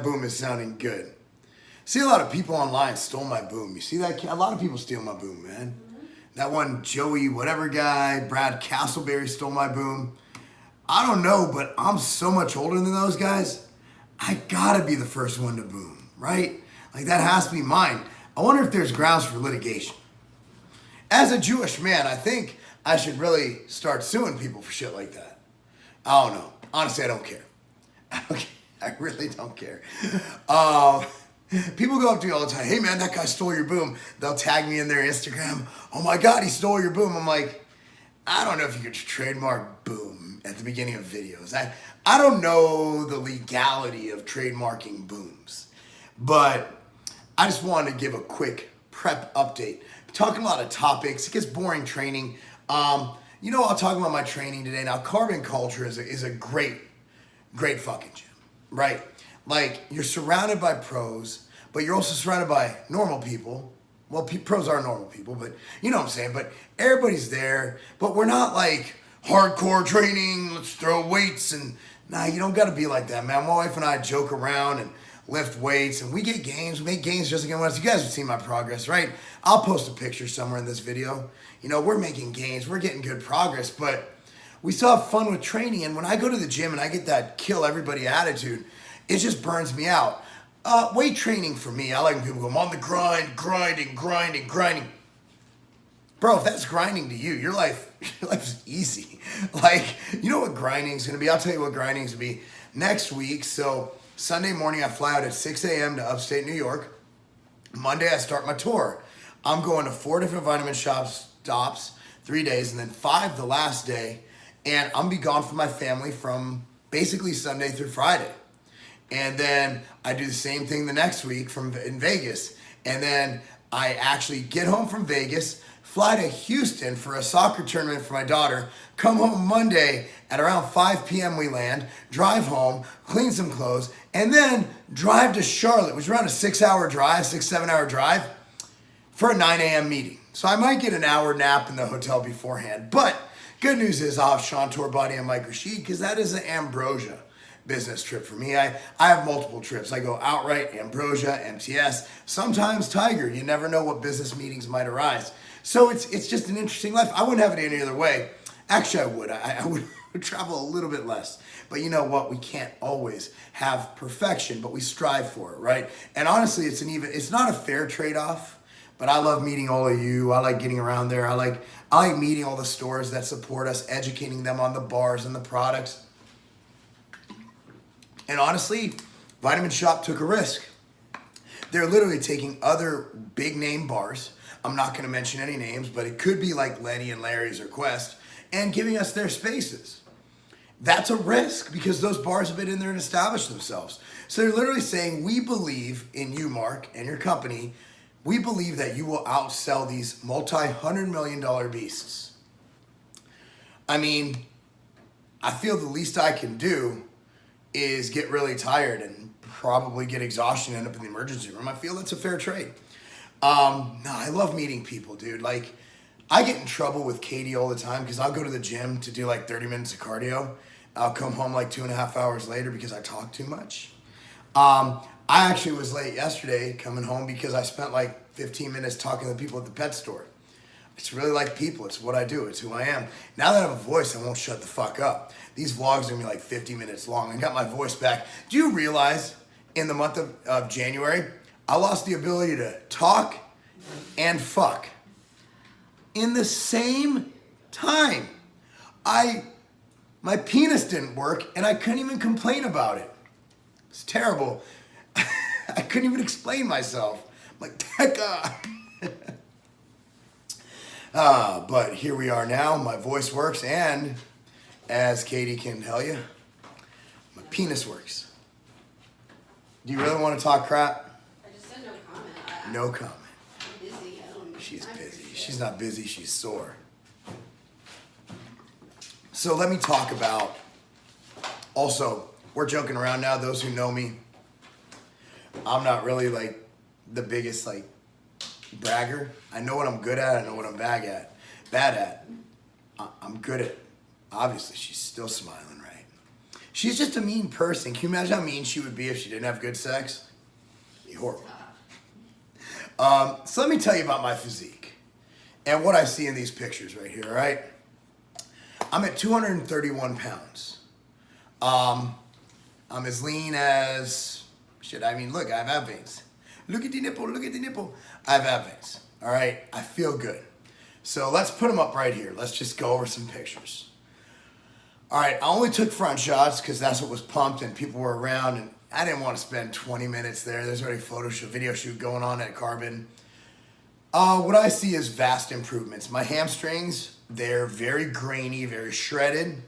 that boom is sounding good. See, a lot of people online stole my boom. You see that? A lot of people steal my boom, man. That one Joey whatever guy, Brad Castleberry stole my boom. I don't know, but I'm so much older than those guys. I gotta be the first one to boom, right? Like that has to be mine. I wonder if there's grounds for litigation. As a Jewish man, I think I should really start suing people for shit like that. I don't know. Honestly, I don't care. I really don't care. People go up to me all the time. Hey man, that guy stole your boom. They'll tag me in their Instagram. Oh my God, he stole your boom. I'm like, I don't know if you could trademark boom at the beginning of videos. I don't know the legality of trademarking booms, but I just wanted to give a quick prep update. Talking a lot of topics. It gets boring training. I'll talk about my training today. Now, Carbon Culture is a great fucking gym, right? Like, you're surrounded by pros, but you're also surrounded by normal people. Well, pros are normal people, but you know what I'm saying. But everybody's there, but we're not like hardcore training, let's throw weights. And nah, you don't got to be like that, man. My wife and I joke around and lift weights, and we get gains. We make gains just like anyone else. You guys have seen my progress, right? I'll post a picture somewhere in this video. We're making gains. We're getting good progress, but we still have fun with training. And when I go to the gym and I get that kill everybody attitude, it just burns me out. Weight training for me, I like when people go, I'm on the grind, grinding. Bro, if that's grinding to you, your life is easy. Like, you know what grinding is going to be? I'll tell you what grinding is going to be next week. So Sunday morning, I fly out at 6 a.m. to upstate New York. Monday, I start my tour. I'm going to 4 different vitamin shop stops, 3 days, and then 5 the last day. And I'm going to be gone from my family from basically Sunday through Friday. And then I do the same thing the next week in Vegas. And then I actually get home from Vegas, fly to Houston for a soccer tournament for my daughter, come home Monday at around 5 p.m. we land, drive home, clean some clothes, and then drive to Charlotte, which is around a 7-hour drive for a 9 a.m. meeting. So I might get an hour nap in the hotel beforehand. But good news is I'll have Sean Torbody and Mike Rashid because that is an Ambrosia business trip for me. I have multiple trips. I go outright, Ambrosia, MTS, sometimes Tiger. You never know what business meetings might arise. So it's just an interesting life. I wouldn't have it any other way. Actually, I would. I would travel a little bit less. But you know what? We can't always have perfection, but we strive for it, right? And honestly, it's not a fair trade-off, but I love meeting all of you. I like getting around there. I like meeting all the stores that support us, educating them on the bars and the products. And honestly, Vitamin Shop took a risk. They're literally taking other big name bars. I'm not going to mention any names, but it could be like Lenny and Larry's or Quest, and giving us their spaces. That's a risk because those bars have been in there and established themselves. So they're literally saying, we believe in you, Marc, and your company. We believe that you will outsell these multi-$100 million beasts. I mean, I feel the least I can do is get really tired and probably get exhaustion and end up in the emergency room. I feel that's a fair trade. I love meeting people, dude. Like, I get in trouble with Katie all the time because I'll go to the gym to do like 30 minutes of cardio. I'll come home like 2.5 hours later because I talk too much. I actually was late yesterday coming home because I spent like 15 minutes talking to the people at the pet store. It's really like people. It's what I do. It's who I am. Now that I have a voice, I won't shut the fuck up. These vlogs are going to be like 50 minutes long. I got my voice back. Do you realize in the month of January, I lost the ability to talk and fuck in the same time? My penis didn't work and I couldn't even complain about it. It's terrible. I couldn't even explain myself. I'm like, Tekka. But here we are now. My voice works, and as Katie can tell you, my penis works. Do you really want to talk crap? I just said no comment. No comment. I'm busy. She's busy. She's not busy. She's sore. So let me talk about, also, we're joking around now. Those who know me, I'm not really like the biggest like bragger. I know what I'm good at. I know what I'm bad at. I'm good at, obviously she's still smiling, right? She's just a mean person. Can you imagine how mean she would be if she didn't have good sex? It'd be horrible. So let me tell you about my physique and what I see in these pictures right here, all right? I'm at 231 pounds. I'm as lean as, look, I have ab veins. Look at the nipple. I have ab veins, all right? I feel good. So let's put them up right here. Let's just go over some pictures. All right, I only took front shots because that's what was pumped and people were around, and I didn't want to spend 20 minutes there. There's already a video shoot going on at Carbon. What I see is vast improvements. My hamstrings, they're very grainy, very shredded.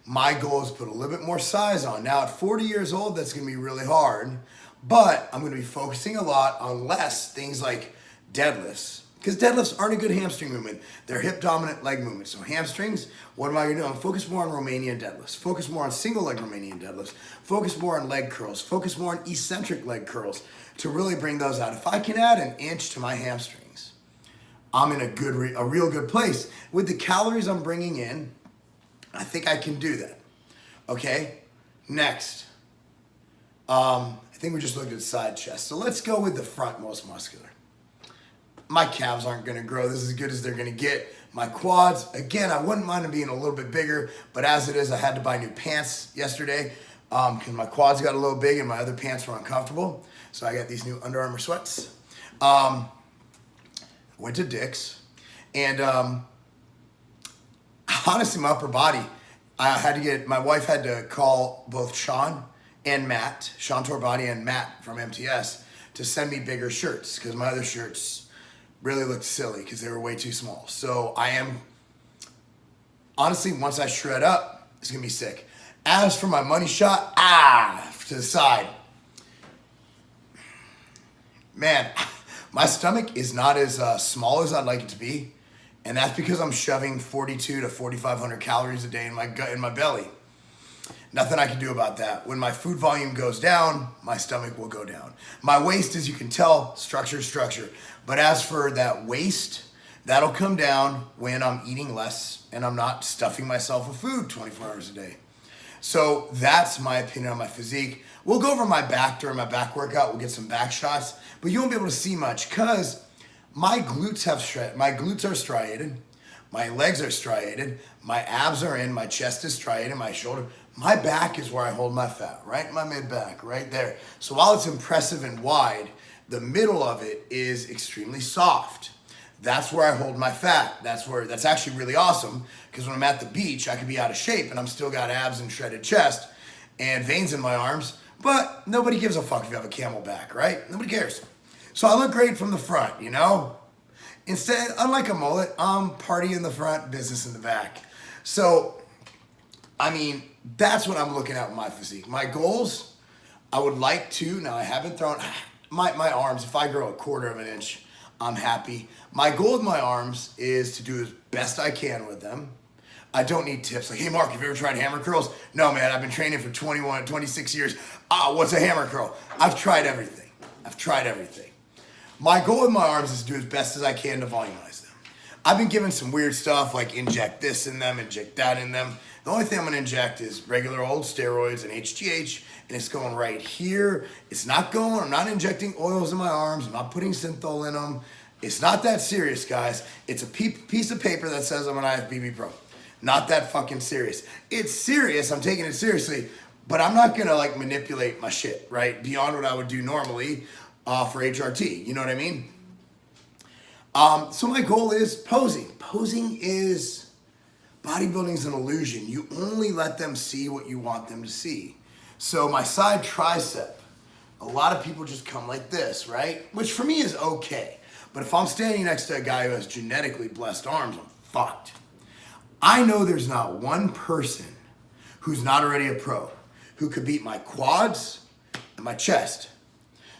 My goal is to put a little bit more size on. Now at 40 years old, that's gonna be really hard, but I'm gonna be focusing a lot on less things like deadlifts, because deadlifts aren't a good hamstring movement. They're hip dominant leg movements. So hamstrings, what am I gonna do? I'm gonna focus more on Romanian deadlifts, focus more on single leg Romanian deadlifts, focus more on leg curls, focus more on eccentric leg curls to really bring those out. If I can add an inch to my hamstrings, I'm in a real good place. With the calories I'm bringing in, I think I can do that. Okay, next. I think we just looked at side chest. So let's go with the front most muscular. My calves aren't gonna grow. This is as good as they're gonna get. My quads, again, I wouldn't mind them being a little bit bigger, but as it is, I had to buy new pants yesterday because my quads got a little big and my other pants were uncomfortable. So I got these new Under Armour sweats. Went to Dick's, and honestly, my upper body, my wife had to call both Sean and Matt, Sean Torbody and Matt from MTS, to send me bigger shirts because my other shirts really looked silly because they were way too small. So I am, honestly, once I shred up, it's gonna be sick. As for my money shot, to the side. Man, my stomach is not as small as I'd like it to be, and that's because I'm shoving 42 to 4,500 calories a day in my gut, in my belly. Nothing I can do about that. When my food volume goes down, my stomach will go down. My waist, as you can tell, structure. But as for that waist, that'll come down when I'm eating less and I'm not stuffing myself with food 24 hours a day. So that's my opinion on my physique. We'll go over my back during my back workout. We'll get some back shots, but you won't be able to see much because my glutes have shred. My glutes are striated. My legs are striated. My abs are in. My chest is striated. My shoulder. My back is where I hold my fat, right in my mid back, right there. So while it's impressive and wide, the middle of it is extremely soft. That's where I hold my fat. That's actually really awesome because when I'm at the beach, I could be out of shape and I'm still got abs and shredded chest and veins in my arms, but nobody gives a fuck if you have a camel back, right? Nobody cares. So I look great from the front, you know? Instead, unlike a mullet, I'm party in the front, business in the back. So, I mean, that's what I'm looking at with my physique. My goals, I would like to, now I haven't thrown, my arms, if I grow a quarter of an inch, I'm happy. My goal with my arms is to do as best I can with them. I don't need tips like, hey Mark, have you ever tried hammer curls? No man, I've been training for 26 years. What's a hammer curl? I've tried everything. My goal with my arms is to do as best as I can to volumize them. I've been given some weird stuff like inject this in them, inject that in them. The only thing I'm gonna inject is regular old steroids and HGH, and it's going right here. I'm not injecting oils in my arms. I'm not putting synthol in them. It's not that serious, guys. It's a piece of paper that says I'm an IFBB pro. Not that fucking serious. It's serious, I'm taking it seriously, but I'm not gonna like manipulate my shit, right? Beyond what I would do normally for HRT, you know what I mean? So my goal is posing. Posing is, bodybuilding's an illusion. You only let them see what you want them to see. So my side tricep, a lot of people just come like this, right? Which for me is okay. But if I'm standing next to a guy who has genetically blessed arms, I'm fucked. I know there's not one person who's not already a pro who could beat my quads and my chest.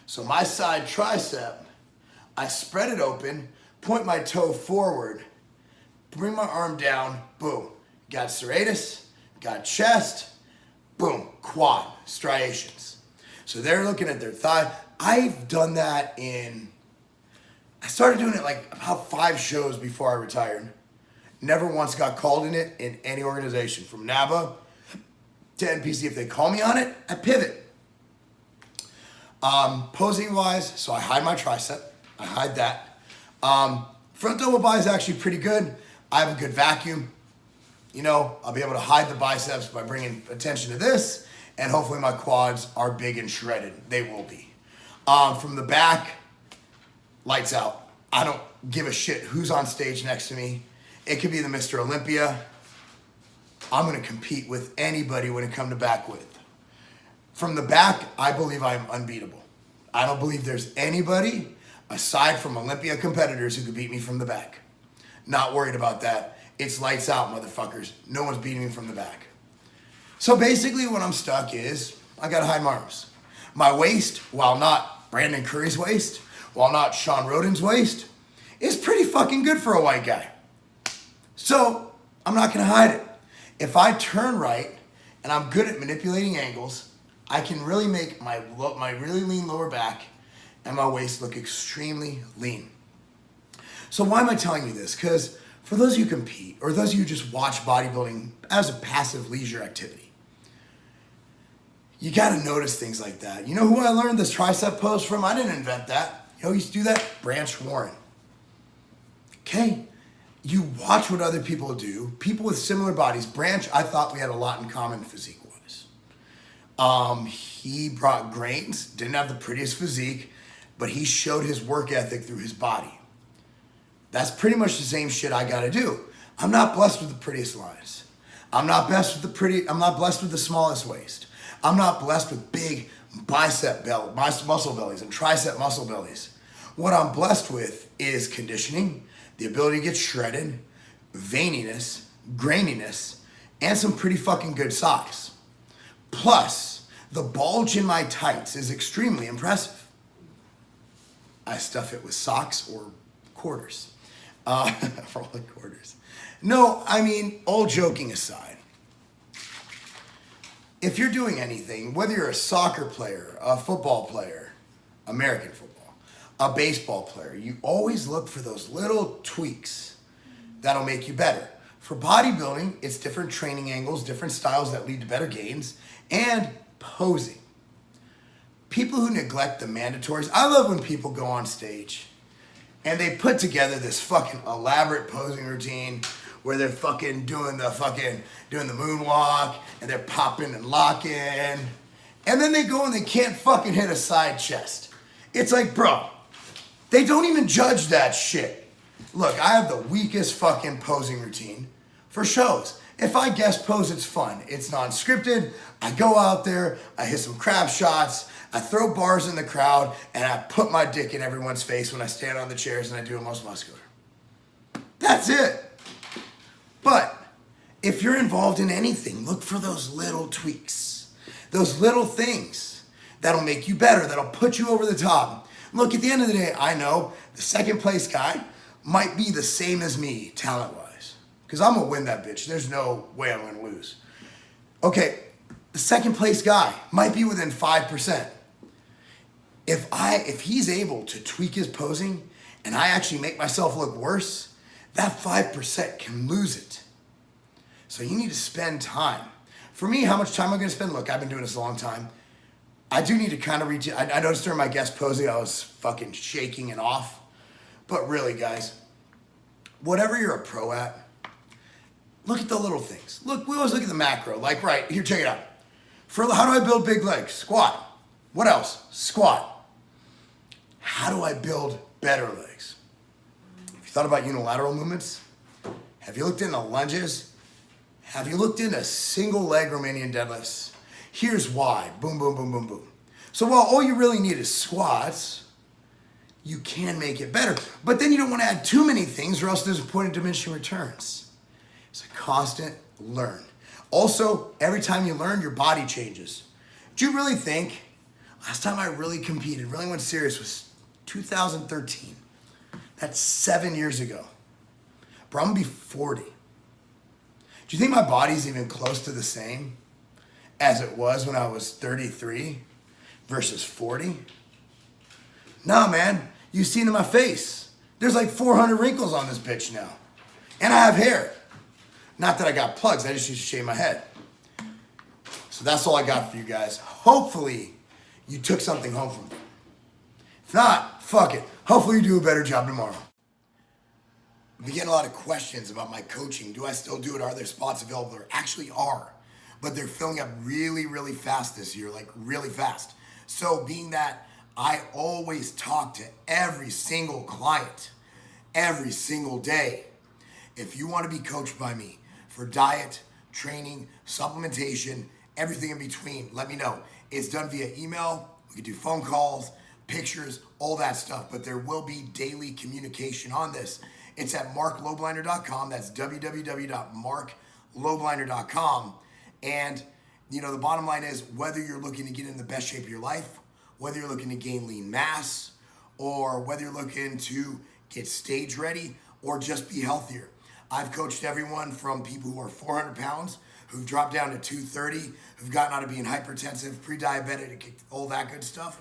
So my side tricep, I spread it open, point my toe forward, bring my arm down, boom. Got serratus, got chest, boom, quad, striations. So they're looking at their thigh. I've done that I started doing it like about 5 shows before I retired. Never once got called in it in any organization, from NABA to NPC. If they call me on it, I pivot. Posing wise, so I hide my tricep. I hide that. Front double bi is actually pretty good. I have a good vacuum. You know, I'll be able to hide the biceps by bringing attention to this, and hopefully my quads are big and shredded. They will be. From the back, lights out. I don't give a shit who's on stage next to me. It could be the Mr. Olympia. I'm going to compete with anybody when it comes to back width. From the back, I believe I'm unbeatable. I don't believe there's anybody aside from Olympia competitors who could beat me from the back. Not worried about that. It's lights out, motherfuckers. No one's beating me from the back. So basically what I'm stuck is I got to hide my arms. My waist, while not Brandon Curry's waist, while not Sean Roden's waist, is pretty fucking good for a white guy. So I'm not going to hide it. If I turn right and I'm good at manipulating angles, I can really make my really lean lower back and my waist look extremely lean. So why am I telling you this? Because for those of you who compete, or those of you who just watch bodybuilding as a passive leisure activity, you got to notice things like that. You know who I learned this tricep pose from? I didn't invent that. You know who used to do that? Branch Warren. Okay? You watch what other people do. People with similar bodies. Branch, I thought we had a lot in common physique-wise. He brought grains, didn't have the prettiest physique, but he showed his work ethic through his body. That's pretty much the same shit I gotta do. I'm not blessed with the prettiest lines. I'm not blessed with the smallest waist. I'm not blessed with big muscle bellies and tricep muscle bellies. What I'm blessed with is conditioning, the ability to get shredded, veininess, graininess, and some pretty fucking good socks. Plus, the bulge in my tights is extremely impressive. I stuff it with socks or quarters. Rolling quarters. No, I mean, all joking aside, if you're doing anything, whether you're a soccer player, a football player, American football, a baseball player, you always look for those little tweaks that'll make you better. For bodybuilding, it's different training angles, different styles that lead to better gains, and posing. People who neglect the mandatories, I love when people go on stage and they put together this fucking elaborate posing routine where they're fucking doing the moonwalk and they're popping and locking. And then they go and they can't fucking hit a side chest. It's like, bro, they don't even judge that shit. Look, I have the weakest fucking posing routine for shows. If I guest pose, it's fun. It's non-scripted. I go out there, I hit some crab shots, I throw bars in the crowd, and I put my dick in everyone's face when I stand on the chairs and I do a most muscular. That's it. But if you're involved in anything, look for those little tweaks, those little things that'll make you better, that'll put you over the top. Look, at the end of the day, I know the second place guy might be the same as me talent-wise, because I'm going to win that bitch. There's no way I'm going to lose. Okay, the second place guy might be within 5%. If he's able to tweak his posing and I actually make myself look worse, that 5% can lose it. So you need to spend time. For me, how much time am I going to spend? Look, I've been doing this a long time. I do need to kind of reach. I noticed during my guest posing, I was fucking shaking and off. But really, guys, whatever you're a pro at, look at the little things. Look, we always look at the macro. Like, right, here, check it out. How do I build big legs? Squat. What else? Squat. How do I build better legs? Have you thought about unilateral movements? Have you looked into lunges? Have you looked into single leg Romanian deadlifts? Here's why. Boom, boom, boom, boom, boom. So while all you really need is squats, you can make it better. But then you don't want to add too many things or else there's a point of diminishing returns. It's a constant learn. Also, every time you learn, your body changes. Do you really think, last time I really competed, really went serious was 2013. That's 7 years ago. Bro, I'm gonna be 40. Do you think my body's even close to the same as it was when I was 33 versus 40? Nah, man, you've seen in my face. There's like 400 wrinkles on this bitch now. And I have hair. Not that I got plugs, I just used to shave my head. So that's all I got for you guys. Hopefully, you took something home from it. If not, fuck it. Hopefully you do a better job tomorrow. We get a lot of questions about my coaching. Do I still do it? Are there spots available? There actually are, but they're filling up really, really fast this year, like really fast. So being that I always talk to every single client, every single day, if you want to be coached by me for diet, training, supplementation, everything in between, let me know. It's done via email. We can do phone calls, pictures, all that stuff, but there will be daily communication on this. It's at marklobliner.com. That's www.marklobliner.com. And, you know, the bottom line is whether you're looking to get in the best shape of your life, whether you're looking to gain lean mass, or whether you're looking to get stage ready or just be healthier. I've coached everyone from people who are 400 pounds, who've dropped down to 230, who've gotten out of being hypertensive, pre-diabetic, all that good stuff.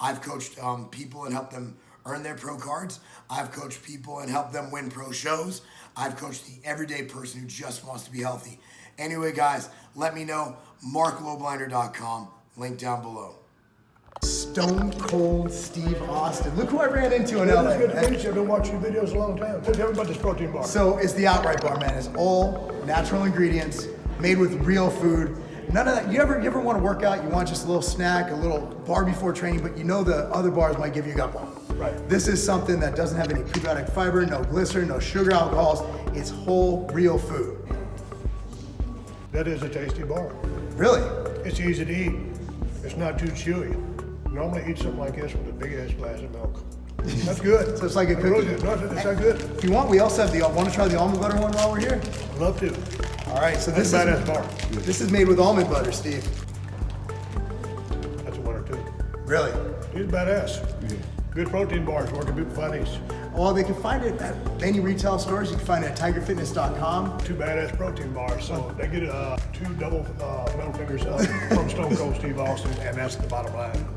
I've coached people and helped them earn their pro cards. I've coached people and helped them win pro shows. I've coached the everyday person who just wants to be healthy. Anyway, guys, let me know. marklobliner.com, link down below. Stone Cold Steve Austin. Look who I ran into in LA. It's good to meet you. I've been watching your videos a long time. Tell me about this protein bar. So it's the Outright Bar, man. It's all natural ingredients, made with real food. None of that. You ever want to work out? You want just a little snack, a little bar before training, but you know the other bars might give you a gut bump. Right. This is something that doesn't have any prebiotic fiber, no glycerin, no sugar alcohols. It's whole, real food. That is a tasty bar. Really? It's easy to eat. It's not too chewy. Normally eat something like this with a big ass glass of milk. That's good. So it's like a It's cookie. really good. No, it's not good. If you want, we also have the. Want to try the almond butter one while we're here? Love to. All right. So this That's a is badass bar. This is made with almond butter, Steve. That's a winner too. Really? He's badass. Good protein bars. Where can people find these? Well, they can find it at any retail stores. You can find it at tigerfitness.com. 2 badass protein bars. So they get 2 double middle fingers up from Stone Cold Steve Austin, and that's the bottom line.